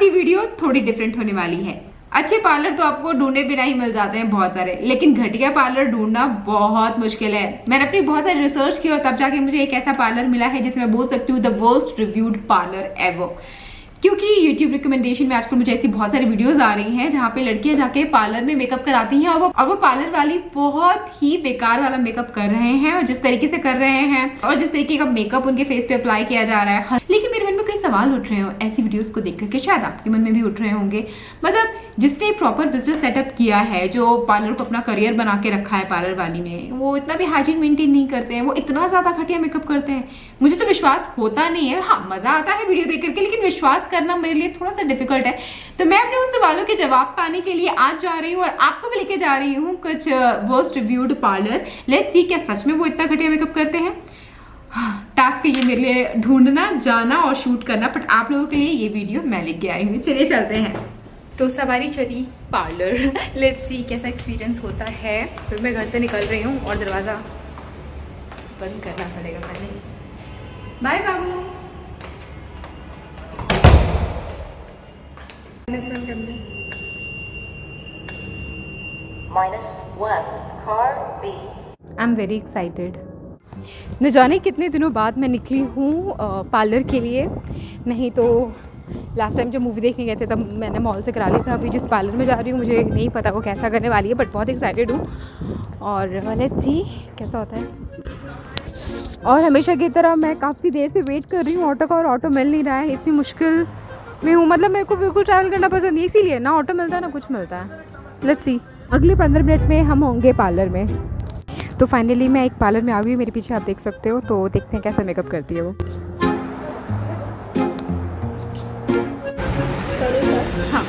की वीडियो थोड़ी डिफरेंट होने वाली है। अच्छे पार्लर तो आपको ढूंढे बिना ही मिल जाते हैं बहुत सारे, लेकिन घटिया पार्लर ढूंढना बहुत मुश्किल है। मैंने अपनी बहुत सारी रिसर्च की और तब जाके मुझे एक ऐसा पार्लर मिला है जिसे मैं बोल सकती हूँ the worst reviewed parlour ever. क्योंकि YouTube रिकमेंडेशन में आजकल मुझे ऐसी बहुत सारी वीडियोस आ रही हैं जहाँ पे लड़कियां जाके पार्लर में मेकअप कराती हैं और वो पार्लर वाली बहुत ही बेकार वाला मेकअप कर रहे हैं, और जिस तरीके से कर रहे हैं और जिस तरीके का मेकअप उनके फेस पे अप्लाई किया जा रहा है। लेकिन मेरे मन में कई सवाल उठ रहे हो ऐसी वीडियोस को देख करके, शायद आपके मन में भी उठ रहे होंगे। मतलब जिसने प्रॉपर बिजनेस सेटअप किया है, जो पार्लर को अपना करियर बना के रखा है पार्लर वाली ने, वो इतना भी हाइजीन मेंटेन नहीं करते हैं, वो इतना ज्यादा घटिया मेकअप करते हैं। मुझे तो विश्वास होता नहीं है। हाँ, मजा आता है वीडियो देख करके, लेकिन विश्वास करना मेरे लिए थोड़ा सा डिफिकल्ट है। तो मैं अपने उन सवालों के जवाब पाने के लिए आज जा रही हूँ और आपको भी लेके जा रही हूँ कुछ worst reviewed parlour. Let's see क्या सच में वो इतना घटिया मेकअप करते हैं। टास्क है ये मेरे लिए, ढूंढना, जाना और शूट करना, बट आप लोगों के लिए ये वीडियो मैं लेके आई हूँ। चलिए चलते हैं। तो सवारी चली पार्लर। लेट्स सी कैसा एक्सपीरियंस होता है। तो मैं घर से निकल रही हूँ और दरवाज़ा बंद करना पड़ेगा पहले। बाय बाबू। I am very excited. न जाने कितने दिनों बाद मैं निकली हूँ पार्लर के लिए। नहीं तो लास्ट टाइम जब मूवी देखने गए थे तब मैंने मॉल से करा लिया था। अभी जिस पार्लर में जा रही हूँ मुझे नहीं पता वो कैसा करने वाली है, बट बहुत एक्साइटेड हूँ और लेट्स सी कैसा होता है। और हमेशा की तरह मैं काफ़ी देर से वेट कर रही हूँ ऑटो का, और ऑटो मिल नहीं रहा है। इतनी मुश्किल में हूँ। मतलब मेरे को बिल्कुल ट्रैवल करना पसंद है, इसीलिए ना ऑटो मिलता है ना कुछ मिलता है। लेट्स सी अगले 15 मिनट में हम होंगे पार्लर में। तो फाइनली मैं एक पार्लर में आ गई, मेरे पीछे आप देख सकते हो। तो देखते हैं कैसा मेकअप करती है वो। हाँ,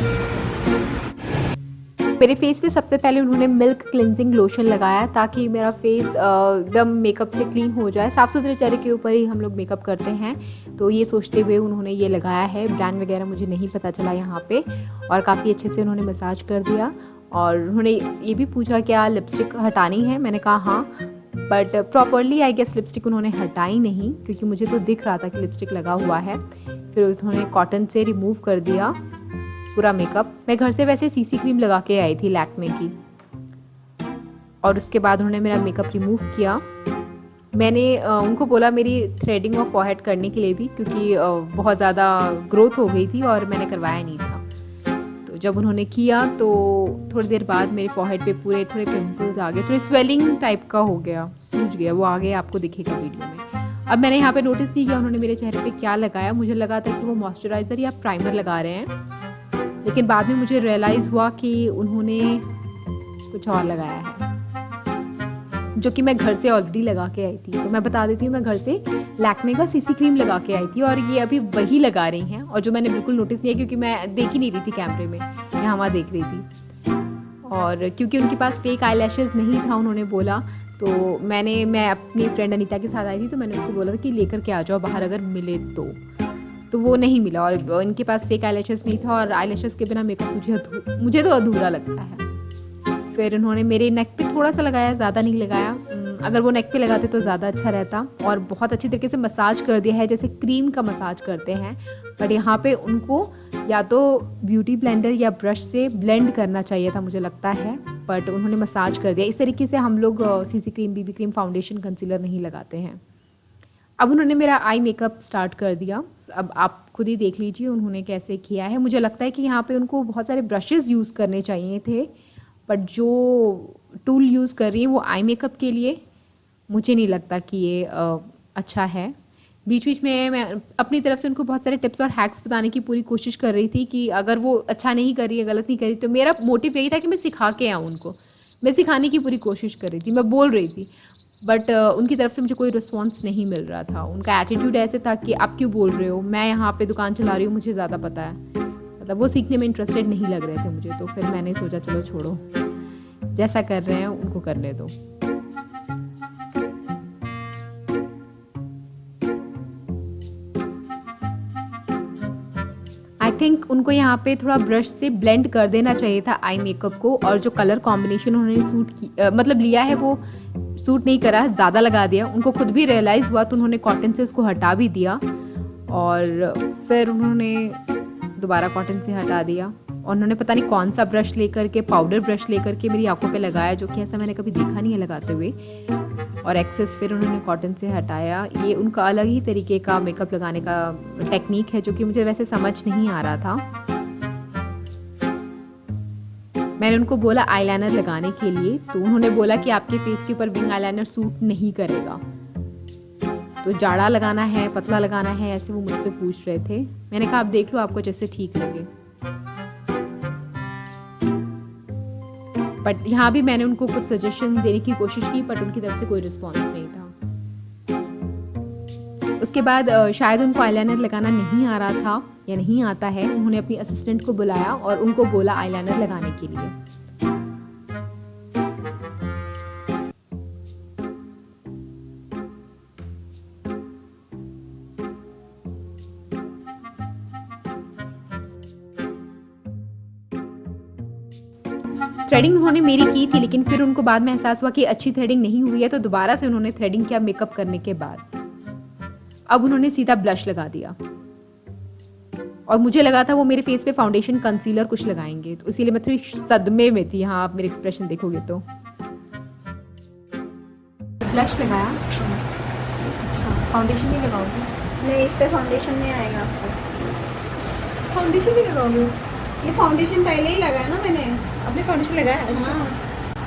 मेरे फेस पे सबसे पहले उन्होंने मिल्क क्लिनजिंग लोशन लगाया ताकि मेरा फेस एकदम मेकअप से क्लीन हो जाए। साफ़ सुथरे चेहरे के ऊपर ही हम लोग मेकअप करते हैं, तो ये सोचते हुए उन्होंने ये लगाया है। ब्रांड वगैरह मुझे नहीं पता चला यहाँ पे, और काफ़ी अच्छे से उन्होंने मसाज कर दिया। और उन्होंने ये भी पूछा क्या लिपस्टिक हटानी है, मैंने कहा हाँ, but properly I guess lipstick उन्होंने हटाई नहीं, क्योंकि मुझे तो दिख रहा था कि लिपस्टिक लगा हुआ है। फिर उन्होंने कॉटन से रिमूव कर दिया पूरा मेकअप। मैं घर से वैसे सीसी क्रीम लगा के आई थी लैक्मे की, और उसके बाद उन्होंने मेरा मेकअप रिमूव किया। मैंने उनको बोला मेरी थ्रेडिंग और फॉरहेड करने के लिए भी, क्योंकि बहुत ज़्यादा ग्रोथ हो गई थी और मैंने करवाया नहीं था। तो जब उन्होंने किया तो थोड़ी देर बाद मेरे फॉरहेड पे पूरे थोड़े पिंपल्स आ गए, थोड़े स्वेलिंग टाइप का हो गया, सूज गया। वो आगे आपको दिखेगा वीडियो में। अब मैंने यहाँ पे नोटिस नहीं किया उन्होंने मेरे चेहरे पे क्या लगाया। मुझे लगा था कि वो मॉइस्चराइज़र या प्राइमर लगा रहे हैं, लेकिन बाद में मुझे रियलाइज़ हुआ कि उन्होंने कुछ और लगाया है, जो कि मैं घर से ऑलरेडी लगा के आई थी। तो मैं बता देती हूँ, मैं घर से लैक्मे का सीसी क्रीम लगा के आई थी, और ये अभी वही लगा रही हैं। और जो मैंने बिल्कुल नोटिस नहीं किया, क्योंकि मैं देख ही नहीं रही थी कैमरे में, यहाँ वहाँ देख रही थी। और क्योंकि उनके पास फेक आई लैशेज़ नहीं था उन्होंने बोला, तो मैं अपनी फ्रेंड अनीता के साथ आई थी, तो मैंने उसको बोला था कि लेकर के आ जाओ बाहर अगर मिले तो वो नहीं मिला। और इनके पास फेक आईलैशेस नहीं था, और आईलैशेस के बिना मेकअप मुझे तो अधूरा लगता है। फिर उन्होंने मेरे नेक पे थोड़ा सा लगाया, ज़्यादा नहीं लगाया। अगर वो नेक पे लगाते तो ज़्यादा अच्छा रहता। और बहुत अच्छी तरीके से मसाज कर दिया है, जैसे क्रीम का मसाज करते हैं। बट यहाँ पे उनको या तो ब्यूटी ब्लेंडर या ब्रश से ब्लेंड करना चाहिए था मुझे लगता है, बट उन्होंने मसाज कर दिया। इस तरीके से हम लोग CC cream, BB cream, foundation, concealer नहीं लगाते हैं। अब उन्होंने मेरा आई मेकअप स्टार्ट कर दिया। अब आप खुद ही देख लीजिए उन्होंने कैसे किया है। मुझे लगता है कि यहाँ पे उनको बहुत सारे ब्रशेज़ यूज़ करने चाहिए थे, बट जो टूल यूज़ कर रही हैं वो आई मेकअप के लिए मुझे नहीं लगता कि ये अच्छा है। बीच बीच में मैं अपनी तरफ से उनको बहुत सारे टिप्स और हैक्स बताने की पूरी कोशिश कर रही थी कि अगर वो अच्छा नहीं कर रही है, गलत नहीं कर रही, तो मेरा मोटिव यही था कि मैं सिखा के आऊँ उनको। मैं सिखाने की पूरी कोशिश कर रही थी, मैं बोल रही थी, बट उनकी तरफ से मुझे कोई रिस्पॉन्स नहीं मिल रहा था। उनका एटीट्यूड ऐसे था कि आप क्यों बोल रहे हो, मैं यहाँ पे दुकान चला रही हूँ, मुझे ज़्यादा पता है। मतलब वो सीखने में इंटरेस्टेड नहीं लग रहे थे मुझे। तो फिर मैंने सोचा चलो छोड़ो, जैसा कर रहे हैं उनको करने दो। आई थिंक उनको यहाँ पे थोड़ा ब्रश से ब्लेंड कर देना चाहिए था आई मेकअप को, और जो कलर कॉम्बिनेशन उन्होंने मतलब लिया है वो सूट नहीं करा, ज़्यादा लगा दिया। उनको खुद भी रियलाइज़ हुआ, तो उन्होंने कॉटन से उसको हटा भी दिया। और फिर उन्होंने दोबारा कॉटन से हटा दिया और उन्होंने पता नहीं कौन सा ब्रश लेकर के, पाउडर ब्रश लेकर के मेरी आंखों पे लगाया, जो कि ऐसा मैंने कभी देखा नहीं है लगाते हुए। और एक्सेस फिर उन्होंने कॉटन से हटाया। ये उनका अलग ही तरीके का मेकअप लगाने का टेक्निक है जो कि मुझे वैसे समझ नहीं आ रहा था। मैंने उनको बोला आईलाइनर लगाने के लिए, तो उन्होंने बोला कि आपके फेस के ऊपर विंग आईलाइनर सूट नहीं करेगा, तो जाड़ा लगाना है, पतला लगाना है, ऐसे वो मुझसे पूछ रहे थे। मैंने कहा आप देख लो, आपको जैसे ठीक लगे। बट यहाँ भी मैंने उनको कुछ सजेशन देने की कोशिश की, बट उनकी तरफ से कोई रिस्पॉन्स नहीं था। उसके बाद शायद उनको आईलाइनर लगाना नहीं आ रहा था या नहीं आता है, उन्होंने अपनी असिस्टेंट को बुलाया और उनको बोला आईलाइनर लगाने के लिए। थ्रेडिंग उन्होंने मेरी की थी, लेकिन फिर उनको बाद में एहसास हुआ कि अच्छी थ्रेडिंग नहीं हुई है, तो दोबारा से उन्होंने थ्रेडिंग किया मेकअप करने के बाद। अब उन्होंने सीधा ब्लश लगा दिया और मुझे लगा था वो मेरे फेस पे फाउंडेशन कंसीलर कुछ लगाएंगे, तो इसीलिए मैं थोड़ी सदमे में थी। हाँ, आप मेरे एक्सप्रेशन देखोगे तो। ब्लश लगाया। अच्छा, फाउंडेशन नहीं लगाओगे? नहीं, इस पे फाउंडेशन नहीं आएगा आपको। फाउंडेशन नहीं लगाओगे? ये फाउंडेशन पहले ही लगाया ना मैंने। आपने फाउंडेशन लगाया? हाँ,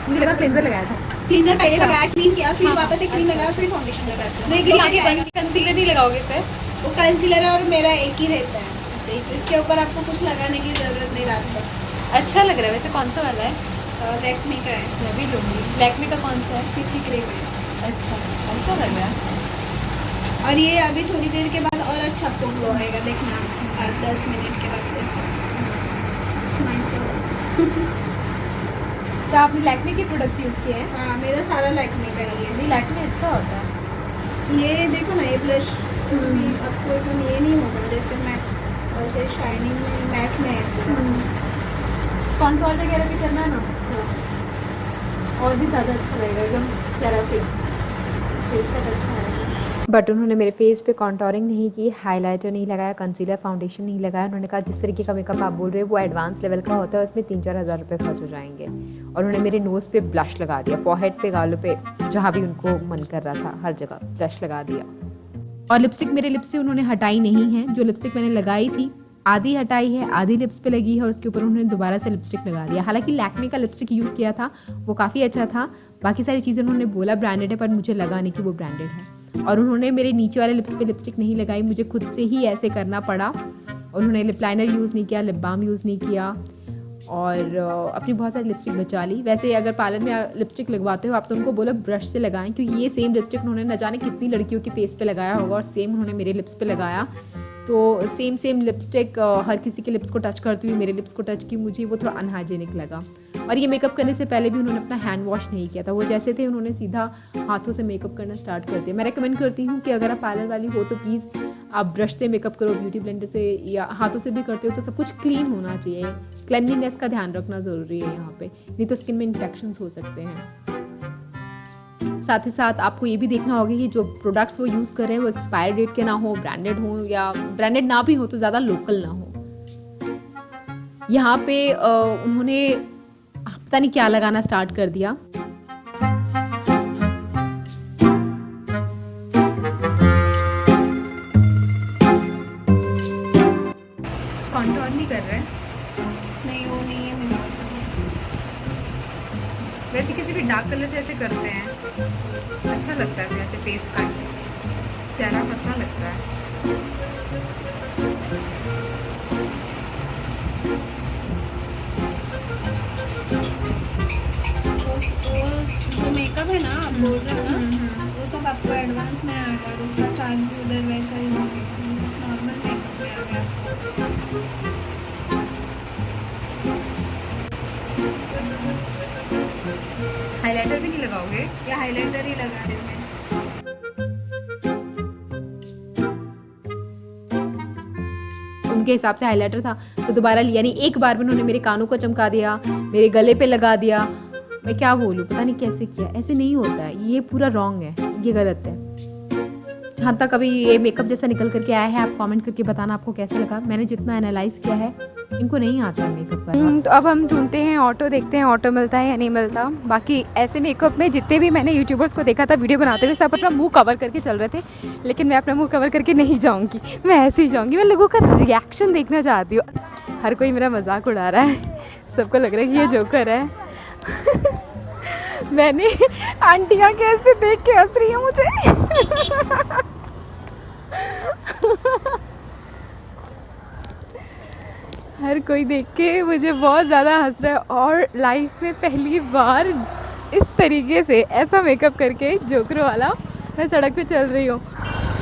मुझे लगा क्लेंजर लगाया था। क्लीनर पहले अच्छा। लगाया, क्लीन किया, फिर हाँ, वापस से क्लीन अच्छा, लगाया, फिर फाउंडेशन लगाया। अच्छा। नहीं, तो आगे आएगा। कंसीलर नहीं लगाओगे फिर? वो कंसीलर है और मेरा एक ही रहता है, इसके ऊपर आपको कुछ लगाने की जरूरत नहीं रात को। अच्छा लग रहा है। वैसे कौन सा वाला है? लैक्मे का है। मैं भी लूँगी। लैक्मे का कौन सा है? सीसी क्रीम है। अच्छा, अच्छा लग रहा है। और ये अभी थोड़ी देर के बाद और अच्छा आपको ग्लो आएगा, देखना 10 मिनट के बाद ऐसे स्माइल करो। तो आपने लैक्मे के प्रोडक्ट्स यूज़ किए हैं? हाँ, मेरा सारा लैक्मे का ही है। नहीं, लैक्मे अच्छा होता है। ये देखो ना, ये ब्लश आपको एकदम ये नहीं होगा जैसे मैट, वैसे शाइनिंग में मैट में है पूरा। कॉन्ट्रोल वगैरह भी करना है ना, और भी ज़्यादा अच्छा लगेगा, एकदम चेहरा पे फेस कट अच्छा आएगा। बट उन्होंने मेरे फेस पे कॉन्टोरिंग नहीं की, हाइलाइटर नहीं लगाया, कंसीलर फाउंडेशन नहीं लगाया। उन्होंने कहा जिस तरीके का मेकअप आप बोल रहे हो वो एडवांस लेवल का होता है, उसमें 3-4 हज़ार रुपये खर्च हो जाएंगे। और उन्होंने मेरे नोज़ पे ब्लश लगा दिया, फॉरहेड पे, गालों पे, जहाँ भी उनको मन कर रहा था हर जगह ब्लश लगा दिया। और लिपस्टिक मेरे लिप्स से उन्होंने हटाई नहीं है। जो लिपस्टिक मैंने लगाई थी आधी हटाई है, आधी लिप्स पे लगी है, और उसके ऊपर उन्होंने दोबारा से लिपस्टिक लगा दिया। हालांकि लैक्मे का लिपस्टिक यूज़ किया था, वो काफ़ी अच्छा था। बाकी सारी चीज़ें उन्होंने बोला ब्रांडेड है, पर मुझे लगा नहीं कि वो ब्रांडेड है। और उन्होंने मेरे नीचे वाले लिप्स पे लिपस्टिक नहीं लगाई, मुझे खुद से ही ऐसे करना पड़ा। और उन्होंने लिप लाइनर यूज़ नहीं किया, लिप बाम यूज़ नहीं किया, और अपनी बहुत सारी लिपस्टिक बचा ली। वैसे अगर पार्लर में लिपस्टिक लगवाते हो आप, तो उनको बोलो ब्रश से लगाएं, क्योंकि ये सेम लिपस्टिक उन्होंने न जाने कितनी लड़कियों के फेस पे लगाया होगा, और सेम उन्होंने मेरे लिप्स पे लगाया। तो सेम लिपस्टिक हर किसी के लिप्स को टच करती हुई मेरे लिप्स को टच की, मुझे वो थोड़ा अनहाइजेनिक लगा। और ये मेकअप करने से पहले भी उन्होंने अपना हैंड वॉश नहीं किया था, वो जैसे थे उन्होंने सीधा हाथों से मेकअप करना स्टार्ट कर दिया। मैं रेकमेंड करती हूँ कि अगर आप पार्लर वाली हो तो प्लीज़ आप ब्रश से मेकअप करो, ब्यूटी ब्लेंडर से, या हाथों से भी करते हो तो सब कुछ क्लीन होना चाहिए। क्लिनलीनेस का ध्यान रखना ज़रूरी है यहाँ पे, नहीं तो स्किन में इन्फेक्शंस हो सकते हैं। साथ ही साथ आपको ये भी देखना होगा कि जो प्रोडक्ट्स वो यूज़ कर रहे हैं वो एक्सपायर डेट के ना हो, ब्रांडेड हो, या ब्रांडेड ना भी हो तो ज़्यादा लोकल ना हो। यहाँ पे उन्होंने पता नहीं क्या लगाना स्टार्ट कर दिया। कॉन्टोर नहीं कर रहे? नहीं, वो नहीं है मेरे पास। वैसे किसी भी डार्क कलर से ऐसे करते हैं, अच्छा लगता है, फिर ऐसे फेस का चेहरा पतला लगता है। जो मेकअप है ना आप बोल रहे हो ना, वो सब आपको एडवांस में आएगा, और उसका चार्ज भी उधर वैसा ही होगा, ये सब नॉर्मल मेकअप में आ गया। हाइलाइटर भी नहीं लगाओगे? या हाइलाइटर ही लगा रहे हैं। उनके हिसाब से हाइलाइटर था तो दोबारा लिया नहीं, एक बार में उन्होंने मेरे कानों को चमका दिया, मेरे गले पे लगा दिया। मैं क्या बोलूँ, पता नहीं कैसे किया, ऐसे नहीं होता है, ये पूरा रॉन्ग है, ये गलत है। यहाँ तक अभी ये मेकअप जैसा निकल करके आया है। आप कमेंट करके बताना आपको कैसा लगा। मैंने जितना एनालाइज किया है, इनको नहीं आता है मेकअप करना। तो अब हम ढूंढते हैं ऑटो, देखते हैं ऑटो मिलता है या नहीं मिलता। बाकी ऐसे मेकअप में जितने भी मैंने यूट्यूबर्स को देखा था वीडियो बनाते हुए, सब अपना मुंह कवर करके चल रहे थे, लेकिन मैं अपना मुंह कवर करके नहीं जाऊँगी, मैं ऐसे ही जाऊँगी। मैं लोगों का रिएक्शन देखना चाहती हूँ। हर कोई मेरा मजाक उड़ा रहा है, सबको लग रहा है कि ये जोकर है। मैंने आंटियाँ कैसे देख के हंस रही हैं मुझे। हर कोई देख के मुझे बहुत ज़्यादा हंस रहा है, और लाइफ में पहली बार इस तरीके से ऐसा मेकअप करके जोकर वाला मैं सड़क पे चल रही हूँ।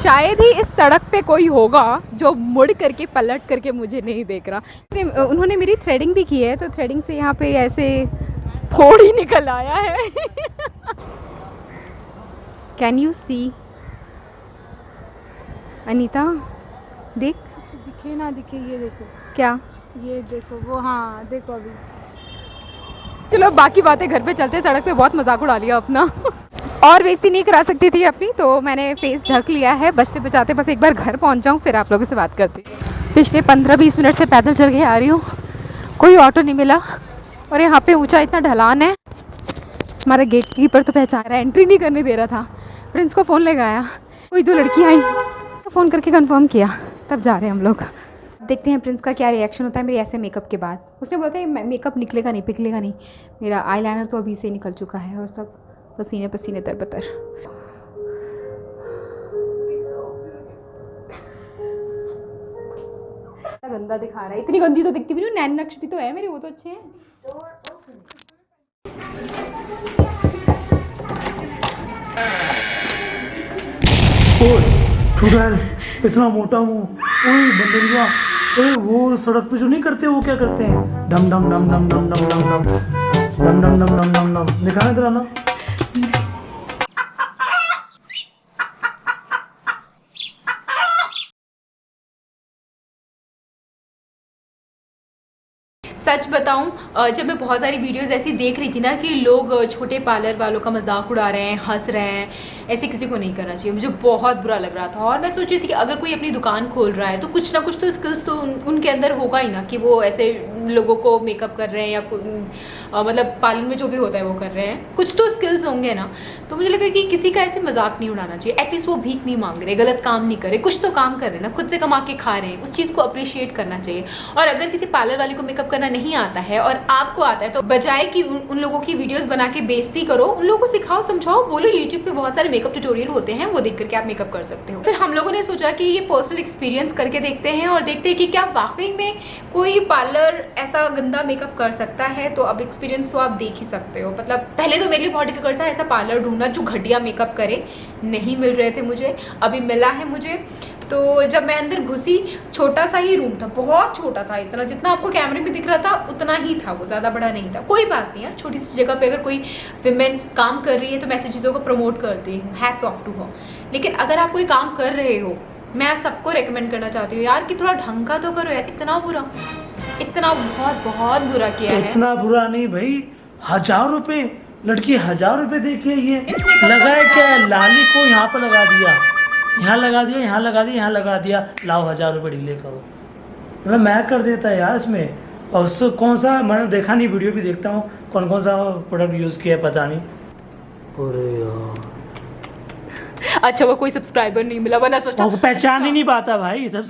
शायद ही इस सड़क पे कोई होगा जो मुड़ करके पलट करके मुझे नहीं देख रहा। उन्होंने मेरी थ्रेडिंग भी की है, तो थ्रेडिंग से यहाँ पे ऐसे फोड़ ही निकल आया है। Can you see Anita? देख, कुछ दिखे ना दिखे, ये देखो, क्या ये देखो वो, हाँ देखो अभी। चलो बाकी बातें घर पे चलते हैं, सड़क पे बहुत मजाक उड़ा लिया अपना। और बेइज्जती नहीं करा सकती थी अपनी, तो मैंने फेस ढक लिया है। बचते बचाते बस एक बार घर पहुंच जाऊं, फिर आप लोगों से बात करती हूँ। पिछले 15-20 मिनट से पैदल चल के आ रही हूँ, कोई ऑटो नहीं मिला, और यहाँ पे ऊंचा इतना ढलान है। हमारा गेट कीपर तो पहचान रहा है, एंट्री नहीं करने दे रहा था। प्रिंस को फ़ोन लगाया, कोई 2 लड़की आई, तो फ़ोन करके कंफर्म किया, तब जा रहे हैं हम लोग। देखते हैं प्रिंस का क्या रिएक्शन होता है मेरे ऐसे मेकअप के बाद। उसने बोलता है मेकअप निकलेगा नहीं, पिघलेगा नहीं। मेरा आईलाइनर तो अभी से निकल चुका है, और सब पसीने पसीने तरबतर। गंदा दिखा रहा है, इतनी गंदी तो दिखती भी नहीं। नैन नक्श भी तो है मेरे, वो तो अच्छे हैं। इतना मोटा मुंह, ओए बंदरिया, ओए वो सड़क पे जो नहीं करते, वो क्या करते हैं? डम डम डम डम डम डम डम डम डम डम डम डम डम डम। दिखाना तेरा ना। सच बताऊं, जब मैं बहुत सारी वीडियोस ऐसी देख रही थी ना कि लोग छोटे पार्लर वालों का मजाक उड़ा रहे हैं, हंस रहे हैं, ऐसे किसी को नहीं करना चाहिए। मुझे बहुत बुरा लग रहा था, और मैं सोच रही थी कि अगर कोई अपनी दुकान खोल रहा है तो कुछ ना कुछ तो स्किल्स तो उनके अंदर होगा ही ना, कि वो ऐसे लोगों को मेकअप कर रहे हैं, या मतलब पार्लर में जो भी होता है वो कर रहे हैं, कुछ तो स्किल्स होंगे ना। तो मुझे लगा कि किसी का ऐसे मजाक नहीं उड़ाना चाहिए। एटलीस्ट वो भीख नहीं मांग रहे, गलत काम नहीं करे, कुछ तो काम कर रहे हैं ना, खुद से कमा के खा रहे हैं, उस चीज़ को अप्रिशिएट करना चाहिए। और अगर किसी पार्लर वाले को मेकअप करना नहीं आता है और आपको आता है, तो बजाय कि उन लोगों की वीडियोस बना के बेइज्जती करो, उन लोगों को सिखाओ, समझाओ, बोलो यूट्यूब पे बहुत सारे मेकअप ट्यूटोरियल होते हैं, वो देख करके आप मेकअप कर सकते हो। फिर हम लोगों ने सोचा कि ये पर्सनल एक्सपीरियंस करके देखते हैं, और देखते हैं कि क्या वाकई में कोई पार्लर ऐसा गंदा मेकअप कर सकता है। तो अब एक्सपीरियंस तो आप देख ही सकते हो। मतलब पहले तो मेरे लिए बहुत डिफिकल्ट था ऐसा पार्लर ढूंढना जो घटिया मेकअप करे, नहीं मिल रहे थे मुझे, अभी मिला है मुझे। तो जब मैं अंदर घुसी, छोटा सा ही रूम था, बहुत छोटा था, इतना जितना आपको कैमरे में दिख रहा था उतना ही था, वो ज़्यादा बड़ा नहीं था। कोई बात नहीं यार, छोटी सी जगह पे अगर कोई विमेन काम कर रही है तो मैं ऐसी चीज़ों को प्रमोट करती हूँ, हैट्स ऑफ टू हर। लेकिन अगर आप कोई काम कर रहे हो, मैं सबको रेकमेंड करना चाहती हूँ यार कि थोड़ा ढंग का तो करो यार। इतना बुरा, इतना बहुत बहुत बुरा किया है। इतना बुरा नहीं भाई, 1000 रुपए लड़की, 1000 रुपए देखिए। ये लगाए क्या है? लाली को यहाँ पर लगा दिया, यहाँ लगा दिया, यहाँ लगा दिया, यहाँ लगा दिया, लाओ 1000 रुपये डिले करो। मतलब मैं कर देता है यार इसमें। और उससे कौन सा, मैंने देखा नहीं, वीडियो भी देखता हूँ, कौन कौन सा प्रोडक्ट यूज़ किया है पता नहीं। अरे यार, अच्छा वो कोई सब्सक्राइबर नहीं मिला, वरना सोचता पहचान ही नहीं पाता भाई सब।